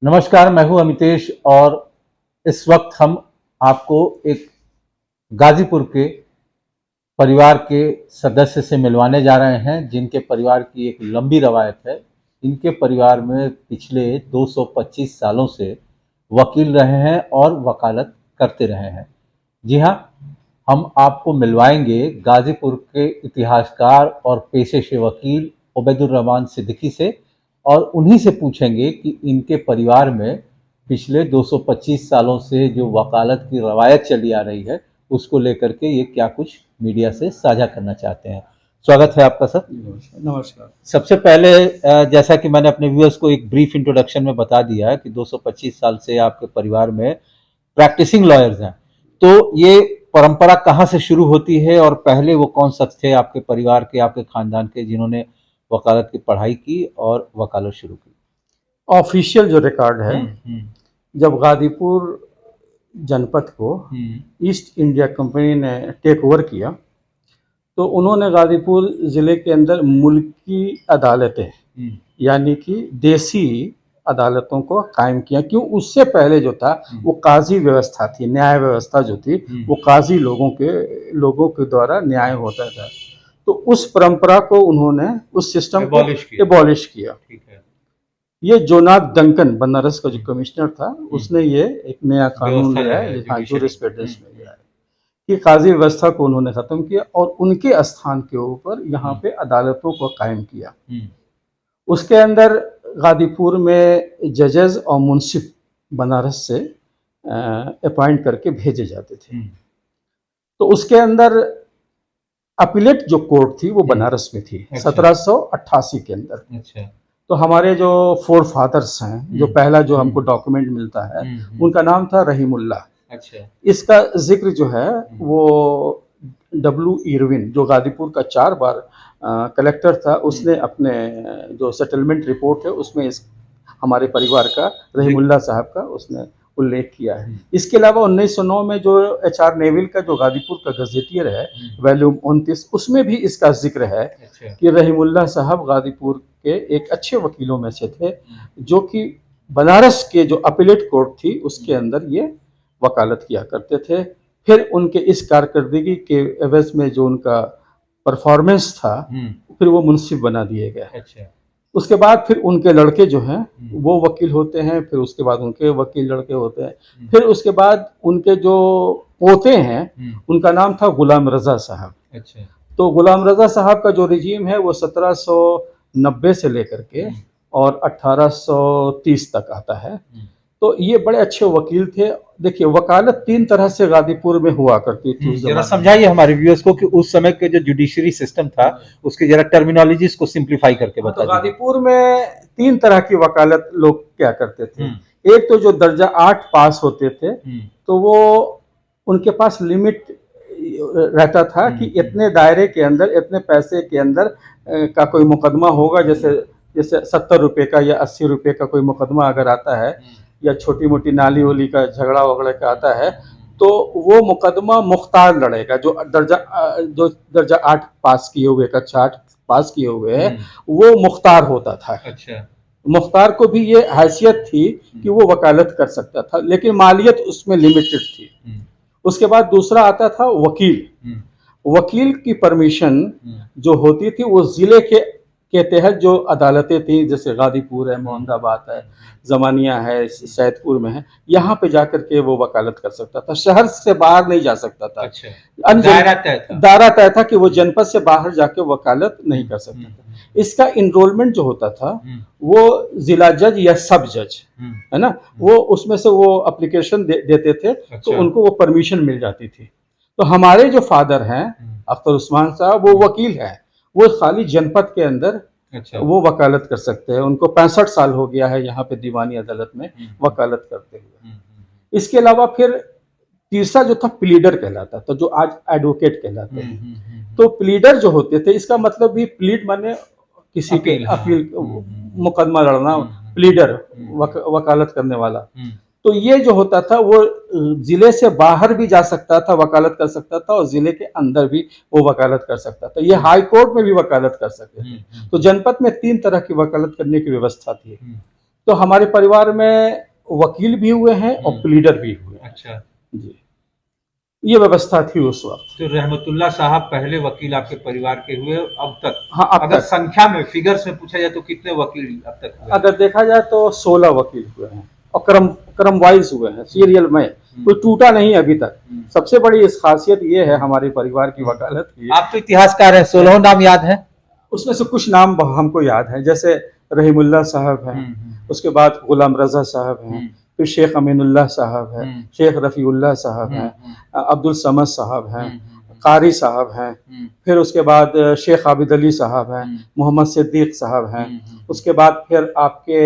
नमस्कार, मैं हूं अमितेश और इस वक्त हम आपको एक गाजीपुर के परिवार के सदस्य से मिलवाने जा रहे हैं, जिनके परिवार की एक लंबी रवायत है। इनके परिवार में पिछले 225 सालों से वकील रहे हैं और वकालत करते रहे हैं। जी हाँ, हम आपको मिलवाएंगे गाजीपुर के इतिहासकार और पेशे से वकील उबैदुर रहमान सिद्दीकी से, और उन्हीं से पूछेंगे कि इनके परिवार में पिछले 225 सालों से जो वकालत की रवायत चली आ रही है, उसको लेकर के ये क्या कुछ मीडिया से साझा करना चाहते हैं। स्वागत है आपका सर। नमस्कार। सबसे पहले जैसा कि मैंने अपने व्यूअर्स को एक ब्रीफ इंट्रोडक्शन में बता दिया है कि 225 साल से आपके परिवार में प्रैक्टिसिंग लॉयर्स हैं, तो ये परंपरा कहाँ से शुरू होती है और पहले वो कौन शख्स थे आपके परिवार के, आपके खानदान के, जिन्होंने वकालत की पढ़ाई की और वकालत शुरू की? ऑफिशियल जो रिकॉर्ड है, जब गाजीपुर जनपद को ईस्ट इंडिया कंपनी ने टेक ओवर किया तो उन्होंने गाजीपुर ज़िले के अंदर मुल्की अदालतें यानी कि देसी अदालतों को कायम किया। क्यों? उससे पहले जो था वो काजी व्यवस्था थी, न्याय व्यवस्था जो थी वो काजी लोगों के द्वारा न्याय होता था। तो उस परंपरा को उन्होंने, उस सिस्टम को एबॉलिश किया। ठीक है। ये जोनाथ डंकन बनारस का जो कमिश्नर था, उसने ये एक नया कानून लाया है, जूरिस्प्रूडेंस में गया है कि काजी व्यवस्था को उन्होंने खत्म किया और उनके स्थान के ऊपर यहाँ पे अदालतों को कायम किया। उसके अंदर गाजीपुर में जजेस और मुंसिफ बनारस से अपॉइंट करके भेजे जाते थे। तो उसके अंदर अपीलेट जो कोर्ट थी वो बनारस में थी। 1788 के अंदर। अच्छा। तो हमारे जो फोर फादर्स हैं, जो पहला जो हमको डॉक्यूमेंट मिलता है, उनका नाम था रहीमुल्ला। अच्छा। इसका जिक्र जो है वो डब्ल्यू इरविन, जो गाजीपुर का 4 बार कलेक्टर था, उसने अपने जो सेटलमेंट रिपोर्ट है उसमें इस हमारे परिवार का, रहीमुल्ला साहब का, उसने उल्लेख किया है। इसके अलावा 1909 में जो HR नेविल का जो गाजीपुर का गजेटियर है, वॉल्यूम 29, उसमें भी इसका जिक्र है कि रहीमुल्ला साहब गाजीपुर के एक अच्छे वकीलों में से थे, जो कि बनारस के जो अपीलेट कोर्ट थी उसके अंदर ये वकालत किया करते थे। फिर उनके इस कारकर्दगी के एवज में जो उनका परफॉर्मेंस था, फिर वो मुंसिफ बना दिए गए। अच्छा। उसके बाद फिर उनके लड़के जो हैं वो वकील होते हैं, फिर उसके बाद उनके वकील लड़के होते हैं, फिर उसके बाद उनके जो पोते हैं उनका नाम था गुलाम रजा साहब। अच्छा। तो गुलाम रजा साहब का जो रिजीम है वो 1790 से लेकर के और 1830 तक आता है। तो ये बड़े अच्छे वकील थे। देखिए, वकालत 3 तरह से गाजीपुर में हुआ करती थी। जरा समझाइए हमारे व्यूअर्स को कि उस समय के जो जुडिशरी सिस्टम था उसकी जरा टर्मिनोलॉजीज को सिंप्लीफाई करके बता दीजिए। गाजीपुर में 3 तरह की वकालत लोग क्या करते थे। एक तो जो दर्जा 8 पास होते थे, तो वो उनके पास लिमिट रहता था कि इतने दायरे के अंदर, इतने पैसे के अंदर का कोई मुकदमा होगा। जैसे 70 रुपये का या 80 रुपये का कोई मुकदमा अगर आता है, या छोटी मोटी नाली वोली का झगड़ा वगड़ा का आता है, तो वो मुकदमा मुख्तार लड़ेगा। जो दर्जा 8 पास किए हुए, कक्षा 8 पास किए हुए हैं, वो मुख्तार होता था। अच्छा। मुख्तार को भी ये हैसियत थी कि वो वकालत कर सकता था, लेकिन मालियत उसमें लिमिटेड थी। उसके बाद दूसरा आता था वकील। वकील की परमिशन जो होती थी वो जिले के तहत जो अदालतें थी, जैसे गाजीपुर है, मोहम्मदाबाद है, जमानिया है, सैदपुर में है, यहाँ पे जाकर के वो वकालत कर सकता था। शहर से बाहर नहीं जा सकता था। अच्छा। दायरा तय था कि वो जनपद से बाहर जाके वकालत नहीं कर सकता था। इसका इनरोलमेंट जो होता था वो जिला जज या सब जज है ना, वो उसमें से वो एप्लीकेशन देते थे। अच्छा। तो उनको वो परमिशन मिल जाती थी। तो हमारे जो फादर हैं अख्तर उस्मान साहब, वो वकील हैं। वो खाली जनपद के अंदर अच्छा। वो वकालत कर सकते हैं। उनको 65 साल हो गया है यहाँ पे दीवानी अदालत में वकालत करते हुए। इसके अलावा फिर तीसरा जो था प्लीडर कहलाता था, जो आज एडवोकेट कहलाते हैं। तो प्लीडर जो होते थे, इसका मतलब भी प्लीड माने किसी के अपील, मुकदमा लड़ना, प्लीडर वकालत करने वाला। तो ये जो होता था वो जिले से बाहर भी जा सकता था, वकालत कर सकता था, और जिले के अंदर भी वो वकालत कर सकता था। ये हाई कोर्ट में भी वकालत कर सकते थे। तो जनपद में 3 तरह की वकालत करने की व्यवस्था थी। तो हमारे परिवार में वकील भी हुए हैं और प्लीडर भी हुए हैं। अच्छा, जी, ये व्यवस्था थी उस वक्त। तो रहमतुल्लाह साहब पहले वकील आपके परिवार के हुए अब तक? हाँ, अब अगर तक संख्या में फिगर्स में पूछा जाए तो कितने वकील अब तक हुए? अगर देखा जाए तो 16 वकील हुए हैं और क्रम वाइज हुए हैं, सीरियल में, कोई टूटा नहीं अभी तक। सबसे बड़ी इस खासियत ये है हमारे परिवार की वकालत की। आप तो इतिहासकार हैं, 16 नाम याद है? उसमें से कुछ नाम हमको याद है, जैसे रहीमुल्लाह साहब हैं, उसके बाद गुलाम रजा साहब हैं, फिर शेख अमीनुल्लाह साहब हैं, शेख रफ़ीउल्लाह साहब हैं, अब्दुल समद साहब हैं, कारी साहब हैं, फिर उसके बाद शेख आबिद अली साहब हैं, मोहम्मद सिद्दीक साहब हैं, उसके बाद फिर आपके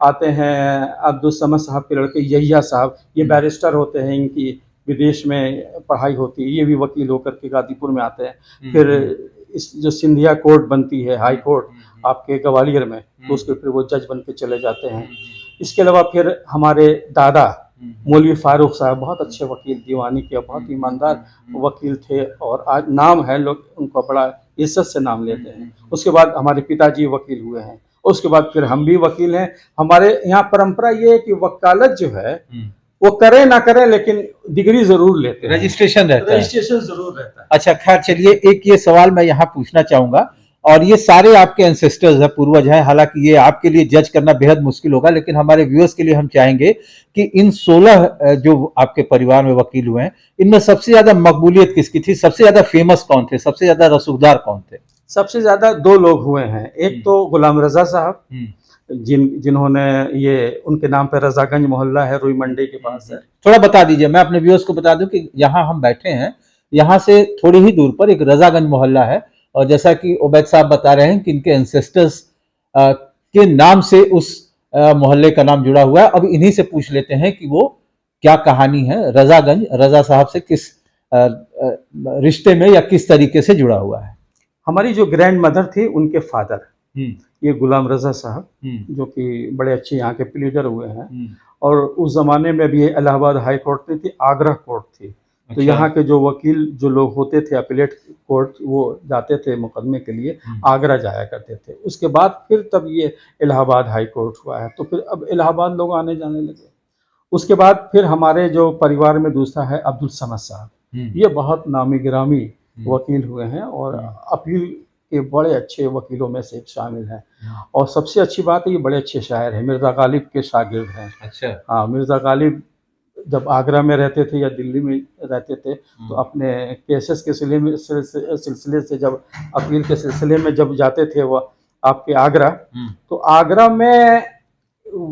आते हैं अब्दुल समद साहब के लड़के यहिया साहब, ये बैरिस्टर होते हैं, इनकी विदेश में पढ़ाई होती है, ये भी वकील होकर के गाजीपुर में आते हैं। फिर इस जो सिंधिया कोर्ट बनती है, हाई कोर्ट आपके ग्वालियर में, तो उसके फिर वो जज बन के चले जाते हैं। इसके अलावा फिर हमारे दादा मौलवी फारूक साहब बहुत अच्छे वकील, दीवानी के बहुत ईमानदार वकील थे और आज नाम है, लोग उनको बड़ा इज्जत से नाम लेते हैं। उसके बाद हमारे पिताजी वकील हुए हैं, उसके बाद फिर हम भी वकील हैं। हमारे यहाँ परंपरा ये है कि वकालत जो है वो करें ना करें लेकिन डिग्री जरूर लेते हैं, रजिस्ट्रेशन रहता है। रजिस्ट्रेशन जरूर रहता है। अच्छा, खैर चलिए, एक ये सवाल मैं यहाँ पूछना चाहूंगा, और ये सारे आपके एंसेस्टर्स हैं, पूर्वज हैं, हालांकि ये आपके लिए जज करना बेहद मुश्किल होगा, लेकिन हमारे व्यूअर्स के लिए हम चाहेंगे कि इन 16 जो आपके परिवार में वकील हुए हैं, इनमें सबसे ज्यादा मकबूलियत किसकी थी? सबसे ज्यादा फेमस कौन थे? सबसे ज्यादा रसूखदार कौन थे? सबसे ज्यादा 2 लोग हुए हैं, एक तो गुलाम रजा साहब, जिन्होंने ये उनके नाम पे रजागंज मोहल्ला है, रुई मंडी के पास है। थोड़ा बता दीजिए, मैं अपने व्यूअर्स को बता दूं कि यहाँ हम बैठे हैं, यहाँ से थोड़ी ही दूर पर एक रजागंज मोहल्ला है, और जैसा कि उबैद साहब बता रहे हैं कि इनके एंसेस्टर्स के नाम से उस मोहल्ले का नाम जुड़ा हुआ है। अब इन्हीं से पूछ लेते हैं कि वो क्या कहानी है, रजागंज रजा साहब से किस रिश्ते में या किस तरीके से जुड़ा हुआ है। हमारी जो ग्रैंड मदर थी, उनके फादर ये गुलाम रजा साहब, जो कि बड़े अच्छे यहाँ के प्लीडर हुए हैं, और उस जमाने में भी इलाहाबाद हाई कोर्ट नहीं थी, आगरा कोर्ट थी। तो यहाँ के जो वकील जो लोग होते थे अपीलेट कोर्ट, वो जाते थे मुकदमे के लिए, आगरा जाया करते थे। उसके बाद फिर तब ये इलाहाबाद हाई कोर्ट हुआ है, तो फिर अब इलाहाबाद लोग आने जाने लगे। उसके बाद फिर हमारे जो परिवार में दूसरा है अब्दुल समद साहब, ये बहुत नामी गिरामी वकील हुए हैं और अपील के बड़े अच्छे वकीलों में से एक शामिल हैं। और सबसे अच्छी बात है, ये बड़े अच्छे शायर हैं, मिर्ज़ा गालिब के शागिर्द हैं। अच्छा। हाँ, मिर्ज़ा गालिब जब आगरा में रहते थे या दिल्ली में रहते थे, तो अपने केसेस के सिलसिले से जब अपील के सिलसिले में जब जाते थे वो आपके आगरा, तो आगरा में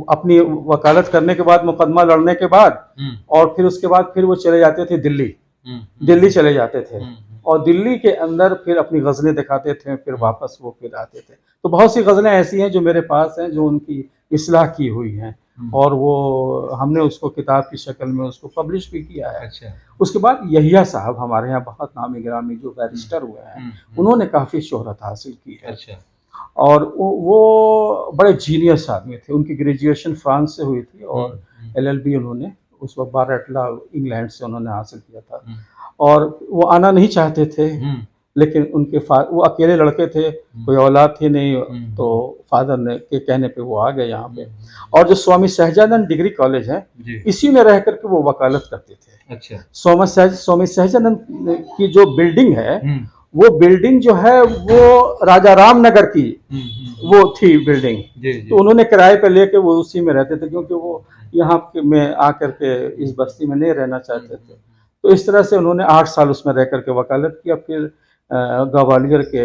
अपनी वकालत करने के बाद, मुकदमा लड़ने के बाद, और फिर उसके बाद फिर वो चले जाते थे दिल्ली चले जाते थे, और दिल्ली के अंदर फिर अपनी गज़लें दिखाते थे, फिर वापस वो फिर आते थे। तो बहुत सी गज़लें ऐसी हैं जो मेरे पास हैं, जो उनकी इस्लाह की हुई हैं, और वो हमने उसको किताब की शक्ल में उसको पब्लिश भी किया है। अच्छा। उसके बाद यहिया साहब हमारे यहाँ बहुत नामी गिरामी जो बैरिस्टर हुए हैं, उन्होंने काफ़ी शोहरत हासिल की है। अच्छा। और वो बड़े जीनियस आदमी थे। उनकी ग्रेजुएशन फ्रांस से हुई थी और LLB उन्होंने उस वक्त बारहटला इंग्लैंड से उन्होंने हासिल किया था। और वो आना नहीं चाहते थे, लेकिन उनके वो अकेले लड़के थे, कोई औलाद थी नहीं, तो फादर ने के कहने पे वो आ गए यहाँ पे। और जो स्वामी सहजानंद डिग्री कॉलेज है, इसी में रह करके वो वकालत करते थे। अच्छा। स्वामी सहजानंद की जो बिल्डिंग है, वो बिल्डिंग जो है वो राजा रामनगर की वो थी बिल्डिंग। तो उन्होंने किराए पे लेके वो उसी में रहते थे, क्योंकि वो यहाँ में आकर के इस बस्ती में नहीं रहना चाहते थे। तो इस तरह से उन्होंने 8 साल उसमें रह करके वकालत किया। फिर ग्वालियर के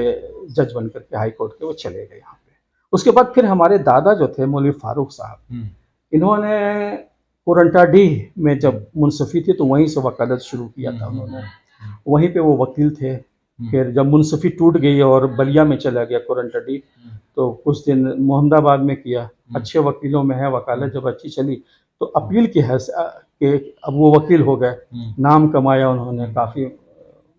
जज बन करके हाई कोर्ट के वो चले गए यहाँ पे। उसके बाद फिर हमारे दादा जो थे मौलवी फारूक साहब, इन्होंने कोरंटाडीह में जब मुंसफी थी तो वहीं से वकालत शुरू किया था उन्होंने, वहीं पे वो वकील थे। फिर जब मुंसफी टूट गई और बलिया में चला गया कोरंटाडीह, तो कुछ दिन मोहम्मदाबाद में किया। अच्छे वकीलों में है वकालत, जब अच्छी चली तो अपील की के अब वो वकील हो गए, नाम कमाया उन्होंने, काफ़ी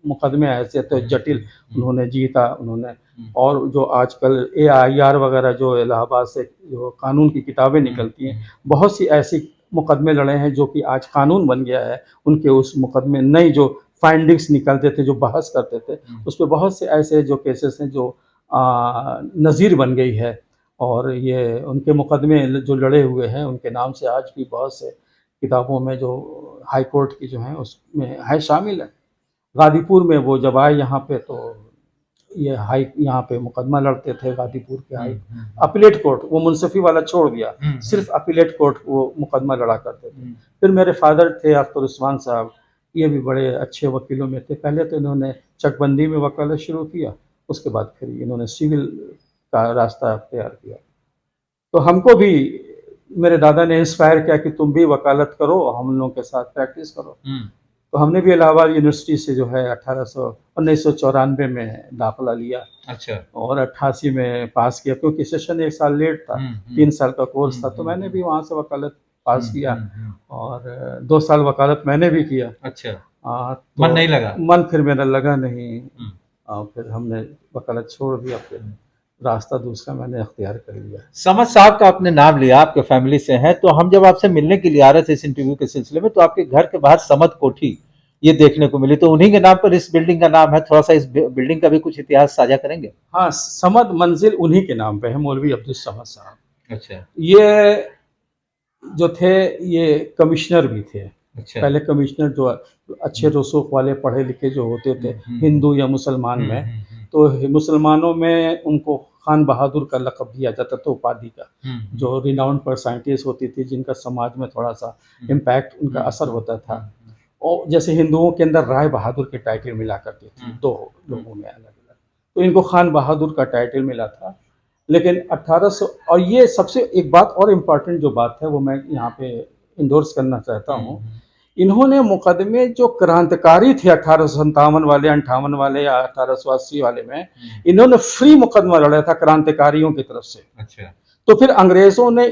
मुकदमे ऐसे थे जटिल उन्होंने जीता उन्होंने। और जो आजकल AIR वगैरह जो इलाहाबाद से जो कानून की किताबें निकलती हैं, बहुत सी ऐसी मुकदमे लड़े हैं जो कि आज कानून बन गया है। उनके उस मुकदमे नई जो फाइंडिंग्स निकलते थे, जो बहस करते थे, उस पर बहुत से ऐसे जो केसेस हैं जो नज़ीर बन गई है। और ये उनके मुकदमे जो लड़े हुए हैं उनके नाम से आज भी बहुत से किताबों में जो हाई कोर्ट की जो हैं उसमें है शामिल है। गाजीपुर में वो जब आए यहाँ पे तो ये हाई यहाँ पे मुकदमा लड़ते थे गाजीपुर के हाई अपीलेट कोर्ट, वो मुंसिफी वाला छोड़ दिया, सिर्फ अपीलेट कोर्ट वो मुकदमा लड़ा करते थे। फिर मेरे फादर थे अख्तर उस्मान साहब, ये भी बड़े अच्छे वकीलों में थे। पहले तो इन्होंने चकबंदी में वकालत शुरू किया, उसके बाद फिर इन्होंने सिविल का रास्ता अख्तियार किया। तो हमको भी मेरे दादा ने इंस्पायर किया कि तुम भी वकालत करो, हम लोगों के साथ प्रैक्टिस करो। तो हमने भी इलाहाबाद यूनिवर्सिटी से जो है 1994 में दाखिला लिया। अच्छा। और 88 में पास किया, क्योंकि सेशन एक साल लेट था, 3 साल का कोर्स था। तो मैंने भी वहाँ से वकालत पास किया और 2 साल वकालत मैंने भी किया। अच्छा। तो मन नहीं लगा? मन फिर मेरा लगा नहीं, और फिर हमने वकालत छोड़ दिया, फिर रास्ता दूसरा मैंने अख्तियार कर लिया। समद साहब का आपने नाम लिया, आपके फैमिली से हैं, तो हम जब आपसे मिलने के लिए आ रहे थे इस इंटरव्यू के सिलसिले में, तो आपके घर के बाहर समद कोठी ये देखने को मिली, तो उन्हीं के नाम पर इस बिल्डिंग का नाम है। थोड़ा सा इस बिल्डिंग का भी कुछ इतिहास साझा करेंगे? हाँ, समद मंजिल उन्हीं के नाम पे है, मौलवी अब्दुल समद साहब। अच्छा। ये जो थे ये कमिश्नर भी थे। अच्छा। पहले कमिश्नर जो अच्छे रसूख वाले पढ़े लिखे जो होते थे हिंदू या मुसलमान में, तो मुसलमानों में उनको खान बहादुर का लक़ब दिया जाता था, उपाधि का, जो रिनाउंड पर साइंटिस्ट होती थी जिनका समाज में थोड़ा सा इम्पैक्ट उनका असर होता था। और जैसे हिंदुओं के अंदर राय बहादुर के टाइटल मिला करती थी, 2 लोगों में अलग अलग, तो इनको खान बहादुर का टाइटल मिला था। लेकिन 1800, और ये सबसे एक बात और इम्पॉर्टेंट जो बात है वो मैं यहाँ पे इंडोर्स करना चाहता हूँ, इन्होंने मुकदमे जो क्रांतिकारी थे 1857 वाले, 58 वाले या 1880 वाले में, इन्होंने फ्री मुकदमा लड़ा था क्रांतिकारियों की तरफ से। अच्छा। तो फिर अंग्रेजों ने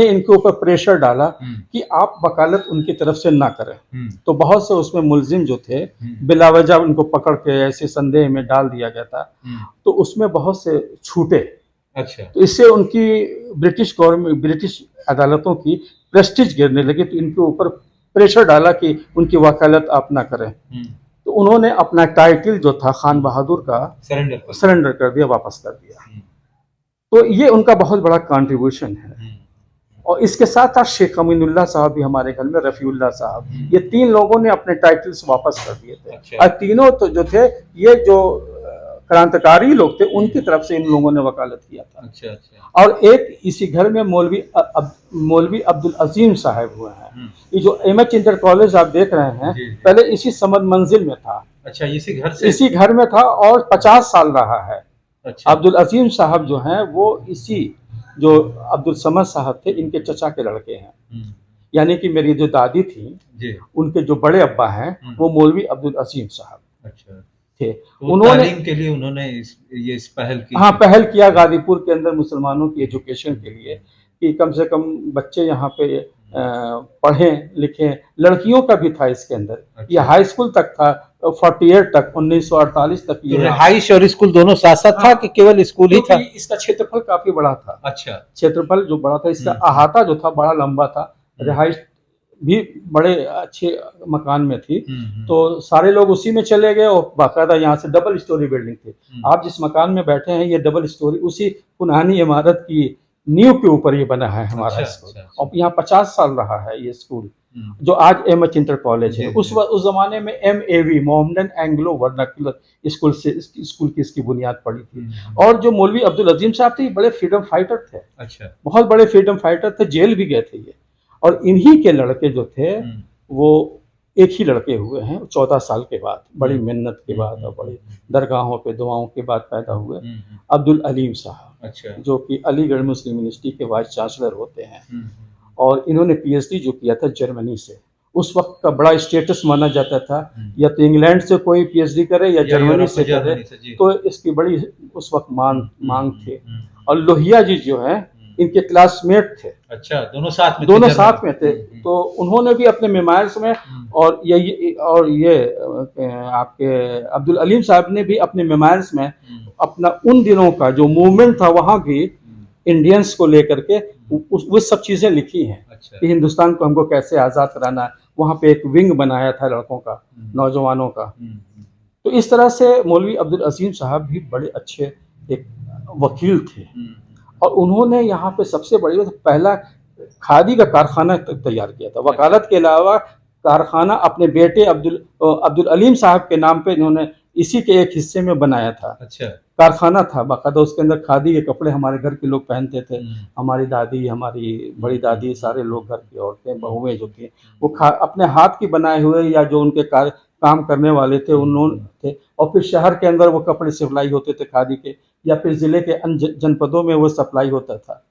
इनके ऊपर प्रेशर डाला कि आप वकालत उनकी तरफ से ना करें। तो बहुत से उसमें मुलजिम जो थे बिलावजह उनको पकड़ के ऐसे संदेह में डाल दिया गया था, तो उसमें बहुत से छूटे। अच्छा। तो इससे उनकी ब्रिटिश गवर्नमेंट, ब्रिटिश अदालतों की प्रेस्टीज गिरने लगी, तो इनके ऊपर प्रेशर डाला कि उनकी वकालत आप ना करें। तो उन्होंने अपना टाइटल जो था खान बहादुर का सरेंडर कर दिया, वापस कर दिया। तो ये उनका बहुत बड़ा कंट्रीब्यूशन है। और इसके साथ साथ शेख अमीनुल्लाह साहब भी हमारे घर में, रफ़ीउल्लाह साहब, ये 3 लोगों ने अपने टाइटल्स वापस कर दिए थे। अच्छा। और तीनों तो जो थे ये जो क्रांतिकारी लोग थे उनकी तरफ से इन लोगों ने वकालत किया था। अच्छा। अच्छा। और एक इसी घर में मौलवी अब्दुल अजीम साहब हुए हैं। ये जो एमएच इंटर कॉलेज आप देख रहे हैं, पहले इसी समद मंजिल में था। अच्छा, इसी घर से? इसी घर में था और 50 साल रहा है। अच्छा। अब्दुल अजीम साहब जो हैं वो इसी जो अब्दुल समद साहब थे इनके चचा के लड़के हैं। यानी कि मेरी जो दादी थी उनके जो बड़े अब्बा हैं वो मौलवी अब्दुल अजीम साहब अच्छा थे। तो उन्होंने तालीम के लिए उन्होंने इस पहल की? हाँ, पहल किया गाजीपुर के अंदर मुसलमानों की एजुकेशन के लिए, कि कम से कम बच्चे यहाँ पे पढ़ें लिखें। लड़कियों का भी था इसके अंदर। अच्छा। ये हाई स्कूल तक था, 48 तक, 1948 तक। तो रिहाइश और स्कूल दोनों साथ साथ था कि केवल स्कूल ही था? इसका क्षेत्रफल काफी बड़ा था। अच्छा। क्षेत्रफल जो बड़ा था, इसका अहाता जो था बड़ा लंबा था। रिहाइश भी बड़े अच्छे मकान में थी, तो सारे लोग उसी में चले गए। और बाकायदा यहाँ से डबल स्टोरी बिल्डिंग थी। आप जिस मकान में बैठे हैं ये डबल स्टोरी उसी पुरानी इमारत की नींव के ऊपर ये बना है हमारा स्कूल। और यहाँ 50 साल रहा है ये स्कूल, जो आज एमएच इंटर कॉलेज है। उस जमाने में MAV Mohammedan Anglo vernacular school से स्कूल की इसकी बुनियाद पड़ी थी। और जो मौलवी अब्दुल अजीम साहब थे बड़े फ्रीडम फाइटर थे। अच्छा। बहुत बड़े फ्रीडम फाइटर थे, जेल भी गए थे ये। और इन्हीं के लड़के जो थे वो एक ही लड़के हुए हैं 14 साल के बाद, बड़ी मेहनत के बाद और बड़ी दरगाहों पे दुआओं के बाद पैदा हुए, अब्दुल अलीम साहब। अच्छा। जो कि अलीगढ़ मुस्लिम यूनिवर्सिटी के वाइस चांसलर होते हैं। और इन्होंने PhD जो किया था जर्मनी से। उस वक्त का बड़ा स्टेटस माना जाता था, या तो इंग्लैंड से कोई PhD करे या जर्मनी से करे, तो इसकी बड़ी उस वक्त मांग थी। और लोहिया जी जो है इनके क्लासमेट थे। अच्छा, दोनों साथ में थे। तो उन्होंने भी अपने मेमोयर्स में, और ये आपके अब्दुल अलीम साहब ने भी अपने मेमोयर्स में अपना उन दिनों का जो मूवमेंट था वहाँ भी इंडियंस को लेकर के वो सब चीज़ें लिखी हैं। अच्छा। कि हिंदुस्तान को हमको कैसे आज़ाद कराना है। वहाँ पे एक विंग बनाया था लड़कों का, नौजवानों का। तो इस तरह से मौलवी अब्दुल अजीम साहब भी बड़े अच्छे एक वकील थे। और उन्होंने यहाँ पे सबसे बड़ी बात, पहला खादी का कारखाना तैयार किया था। वकालत के अलावा कारखाना अपने बेटे अब्दुल अलीम साहब के नाम पे इन्होंने इसी के एक हिस्से में बनाया था। अच्छा। कारखाना था बाकायदा, उसके अंदर खादी के कपड़े हमारे घर के लोग पहनते थे। हमारी दादी, हमारी बड़ी दादी, सारे लोग, घर की औरतें, बहुएं जो थी, वो अपने हाथ की बनाए हुए या जो उनके काम करने वाले थे उन्होंने थे, और फिर शहर के अंदर वो कपड़े सप्लाई होते थे खादी के, या फिर जिले के अन्य जनपदों में वो सप्लाई होता था।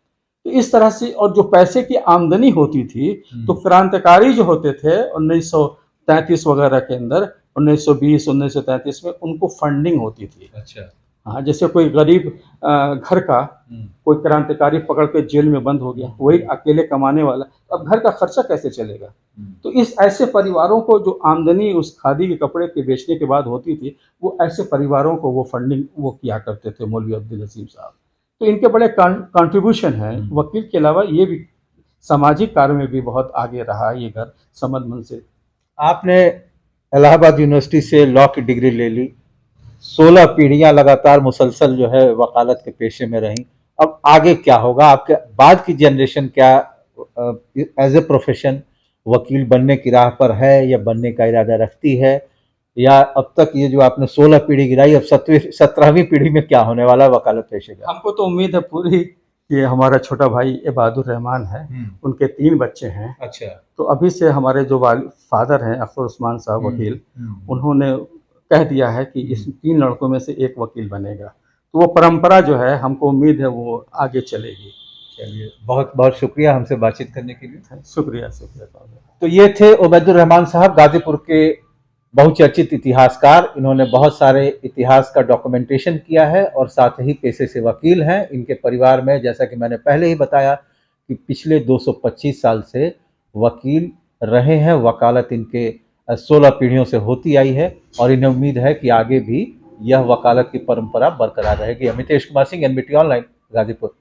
तो इस तरह से, और जो पैसे की आमदनी होती थी, तो क्रांतिकारी जो होते थे 1933 वगैरह के अंदर, 1920 1933 में उनको फंडिंग होती थी। अच्छा। हाँ, जैसे कोई गरीब घर का कोई क्रांतिकारी पकड़ के जेल में बंद हो गया, वही अकेले कमाने वाला, अब घर का खर्चा कैसे चलेगा? तो इस ऐसे परिवारों को जो आमदनी उस खादी के कपड़े के बेचने के बाद होती थी, वो ऐसे परिवारों को वो फंडिंग वो किया करते थे मौलवी अब्दुल हसीब साहब। तो इनके बड़े कंट्रीब्यूशन हैं। वकील के अलावा ये भी सामाजिक कार्य में भी बहुत आगे रहा ये घर, समद मन से। आपने इलाहाबाद यूनिवर्सिटी से लॉ की डिग्री ले ली, 16 पीढ़ियां लगातार मुसलसल जो है वकालत के पेशे में रहीं। अब आगे क्या होगा? आपके बाद की जनरेशन क्या एज ए प्रोफेशन वकील बनने की राह पर है या बनने का इरादा रखती है, या अब तक ये जो आपने 16 पीढ़ी गिराई, अब 17वीं पीढ़ी में क्या होने वाला है वकालत पेशे का? हमको तो उम्मीद है पूरी कि हमारा छोटा भाई इबादुर रहमान है, उनके 3 बच्चे हैं। अच्छा। तो अभी से हमारे जो फादर हैं अख्तर उस्मान साहब वकील, उन्होंने कह दिया है कि इस 3 लड़कों में से एक वकील बनेगा। तो वो परंपरा जो है, हमको उम्मीद है वो आगे चलेगी। चलिए, बहुत बहुत शुक्रिया हमसे बातचीत करने के लिए। शुक्रिया शुक्रिया। तो ये थे उबैदुर रहमान साहब, गाजीपुर के बहुचर्चित इतिहासकार। इन्होंने बहुत सारे इतिहास का डॉक्यूमेंटेशन किया है और साथ ही पेशे से वकील हैं। इनके परिवार में, जैसा कि मैंने पहले ही बताया, कि पिछले 225 साल से वकील रहे हैं। वकालत इनके 16 पीढ़ियों से होती आई है और इन्हें उम्मीद है कि आगे भी यह वकालत की परंपरा बरकरार रहेगी। Amitesh Kumar Singh, NBT online, Ghazipur.